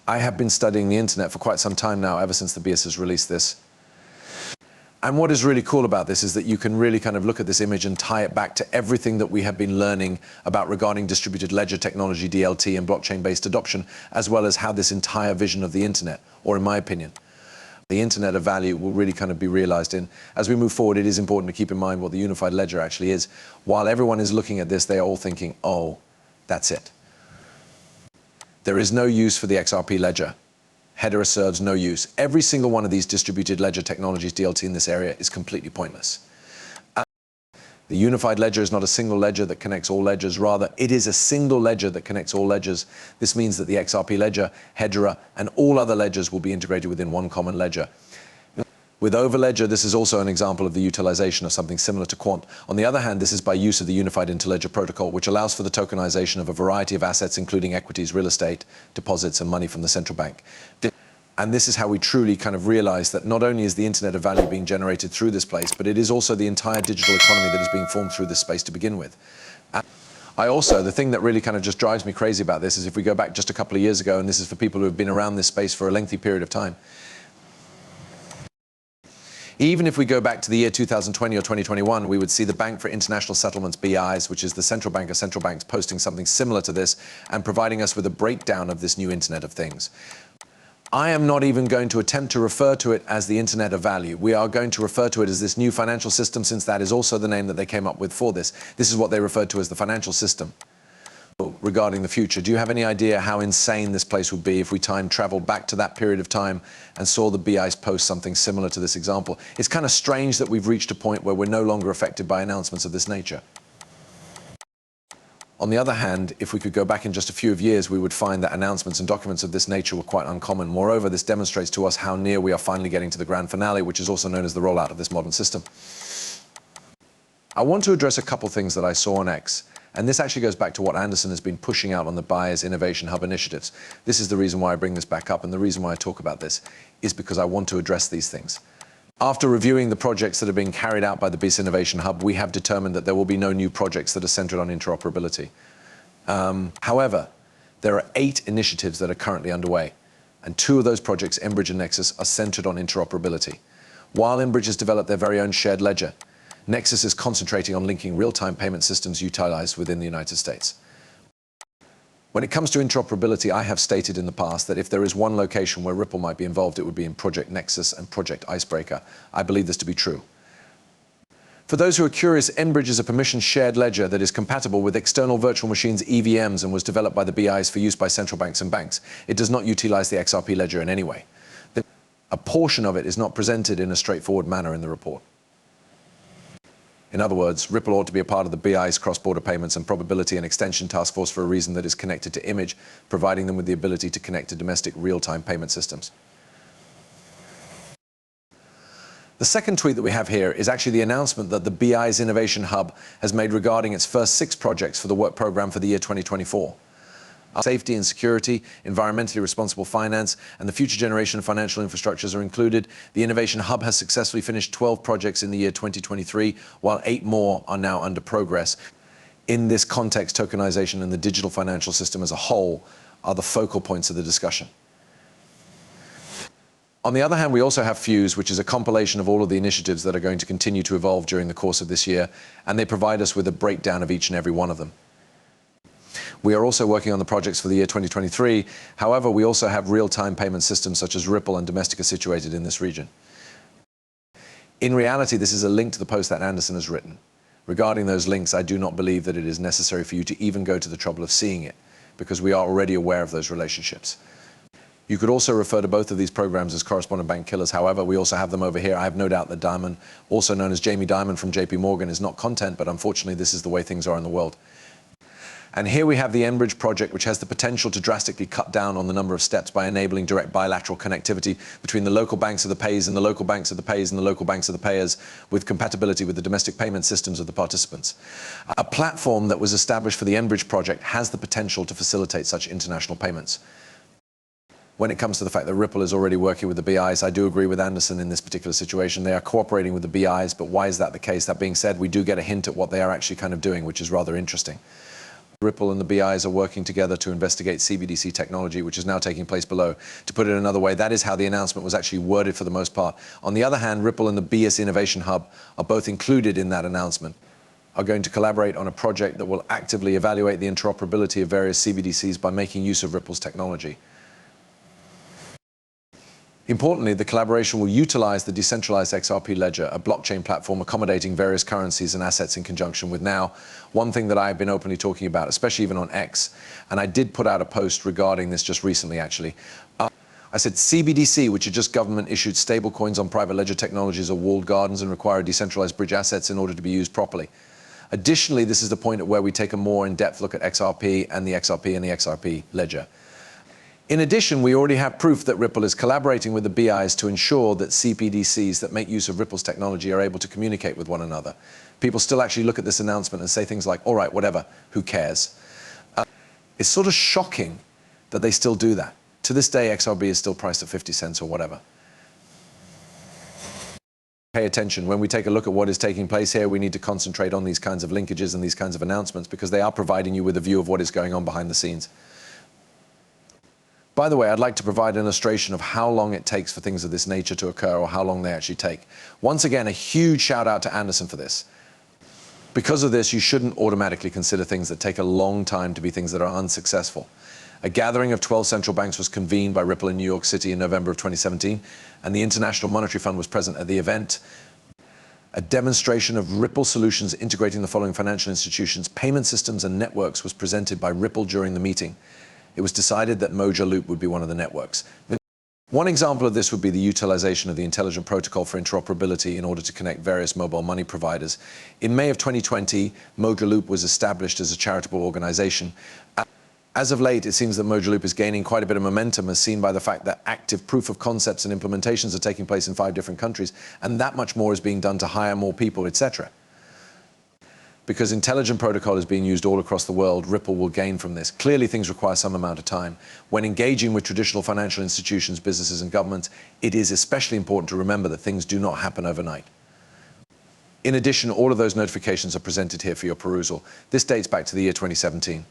I have been studying the internet for quite some time now, ever since the BIS has released this. And what is really cool about this is that you can really kind of look at this image and tie it back to everything that we have been learning about regarding distributed ledger technology, DLT, and blockchain-based adoption, as well as how this entire vision of the internet, or in my opinion, the internet of value will really kind of be realized in. As we move forward, it is important to keep in mind what the unified ledger actually is. While everyone is looking at this, they are all thinking, oh, that's it. There is no use for the XRP ledger. Header serves no use. Every single one of these distributed ledger technologies, DLT, in this area is completely pointless. The unified ledger is not a single ledger that connects all ledgers. Rather, it is a single ledger that connects all ledgers. This means that the XRP ledger, Hedera, and all other ledgers will be integrated within one common ledger. With Overledger, this is also an example of the utilization of something similar to Quant. On the other hand, this is by use of the Unified Interledger Protocol, which allows for the tokenization of a variety of assets, including equities, real estate, deposits, and money from the central bank. And this is how we truly kind of realize that not only is the internet of value being generated through this place, but it is also the entire digital economy that is being formed through this space to begin with. The thing that really kind of just drives me crazy about this is if we go back just a couple of years ago, and this is for people who have been around this space for a lengthy period of time, even if we go back to the year 2020 or 2021, we would see the Bank for International Settlements, BIs, which is the central bank of central banks, posting something similar to this and providing us with a breakdown of this new Internet of Things. I am not even going to attempt to refer to it as the Internet of Value. We are going to refer to it as this new financial system, since that is also the name that they came up with for this. This is what they referred to as the financial system. Regarding the future, do you have any idea how insane this place would be if we time traveled back to that period of time and saw the BIs post something similar to this example? It's kind of strange that we've reached a point where we're no longer affected by announcements of this nature. On the other hand, if we could go back in just a few years, we would find that announcements and documents of this nature were quite uncommon. Moreover, this demonstrates to us how near we are finally getting to the grand finale, which is also known as the rollout of this modern system. I want to address a couple things that I saw on X. And this actually goes back to what Anderson has been pushing out on the Buyers Innovation Hub initiatives. This is the reason why I bring this back up, and the reason why I talk about this is because I want to address these things. After reviewing the projects that are being carried out by the Buyers Innovation Hub, we have determined that there will be no new projects that are centered on interoperability. However, there are 8 initiatives that are currently underway, and 2 of those projects, Enbridge and Nexus, are centered on interoperability. While Enbridge has developed their very own shared ledger, Nexus is concentrating on linking real-time payment systems utilized within the United States. When it comes to interoperability, I have stated in the past that if there is one location where Ripple might be involved, it would be in Project Nexus and Project Icebreaker. I believe this to be true. For those who are curious, Enbridge is a permission shared ledger that is compatible with external virtual machines, EVMs, and was developed by the BIs for use by central banks and banks. It does not utilize the XRP ledger in any way. A portion of it is not presented in a straightforward manner in the report. In other words, Ripple ought to be a part of the BI's cross-border payments and probability and extension task force for a reason that is connected to Image, providing them with the ability to connect to domestic real-time payment systems. The second tweet that we have here is actually the announcement that the BI's Innovation Hub has made regarding its first 6 projects for the work program for the year 2024. Safety and security, environmentally responsible finance, and the future generation of financial infrastructures are included. The Innovation Hub has successfully finished 12 projects in the year 2023, while 8 more are now under progress. In this context, tokenization and the digital financial system as a whole are the focal points of the discussion. On the other hand, we also have Fuse, which is a compilation of all of the initiatives that are going to continue to evolve during the course of this year, and they provide us with a breakdown of each and every one of them. We are also working on the projects for the year 2023. However, we also have real-time payment systems such as Ripple and Domestica situated in this region. In reality, this is a link to the post that Anderson has written. Regarding those links, I do not believe that it is necessary for you to even go to the trouble of seeing it, because we are already aware of those relationships. You could also refer to both of these programs as correspondent bank killers. However, we also have them over here. I have no doubt that Diamond, also known as Jamie Dimon from JP Morgan, is not content, but unfortunately this is the way things are in the world. And here we have the Enbridge project, which has the potential to drastically cut down on the number of steps by enabling direct bilateral connectivity between the local banks of the pays and the local banks of the pays and the local banks of the payers, with compatibility with the domestic payment systems of the participants. A platform that was established for the Enbridge project has the potential to facilitate such international payments. When it comes to the fact that Ripple is already working with the BIs, I do agree with Anderson in this particular situation. They are cooperating with the BIs, but why is that the case? That being said, we do get a hint at what they are actually kind of doing, which is rather interesting. Ripple and the BIs are working together to investigate CBDC technology, which is now taking place below. To put it another way, that is how the announcement was actually worded for the most part. On the other hand, Ripple and the BIS Innovation Hub are both included in that announcement, are going to collaborate on a project that will actively evaluate the interoperability of various CBDCs by making use of Ripple's technology. Importantly, the collaboration will utilize the decentralized XRP ledger, a blockchain platform accommodating various currencies and assets in conjunction with now one thing that I've been openly talking about, especially even on X, and I did put out a post regarding this just recently, actually. I said CBDC, which are just government-issued stablecoins on private ledger technologies, are walled gardens and require decentralized bridge assets in order to be used properly. Additionally, this is the point at where we take a more in-depth look at XRP and the XRP ledger. In addition, we already have proof that Ripple is collaborating with the BIs to ensure that CBDCs that make use of Ripple's technology are able to communicate with one another. People still actually look at this announcement and say things like, all right, whatever, who cares? It's sort of shocking that they still do that. To this day, XRP is still priced at 50 cents or whatever. Pay attention. When we take a look at what is taking place here, we need to concentrate on these kinds of linkages and these kinds of announcements because they are providing you with a view of what is going on behind the scenes. By the way, I'd like to provide an illustration of how long it takes for things of this nature to occur or how long they actually take. Once again, a huge shout out to Anderson for this. Because of this, you shouldn't automatically consider things that take a long time to be things that are unsuccessful. A gathering of 12 central banks was convened by Ripple in New York City in November of 2017, and the International Monetary Fund was present at the event. A demonstration of Ripple solutions integrating the following financial institutions, payment systems, and networks was presented by Ripple during the meeting. It was decided that Mojo Loop would be one of the networks. One example of this would be the utilization of the intelligent protocol for interoperability in order to connect various mobile money providers. In May of 2020, Mojo Loop was established as a charitable organization. As of late, it seems that Mojo Loop is gaining quite a bit of momentum, as seen by the fact that active proof of concepts and implementations are taking place in 5 different countries, and that much more is being done to hire more people, etc. Because intelligent protocol is being used all across the world, Ripple will gain from this. Clearly, things require some amount of time. When engaging with traditional financial institutions, businesses, and governments, it is especially important to remember that things do not happen overnight. In addition, all of those notifications are presented here for your perusal. This dates back to the year 2017.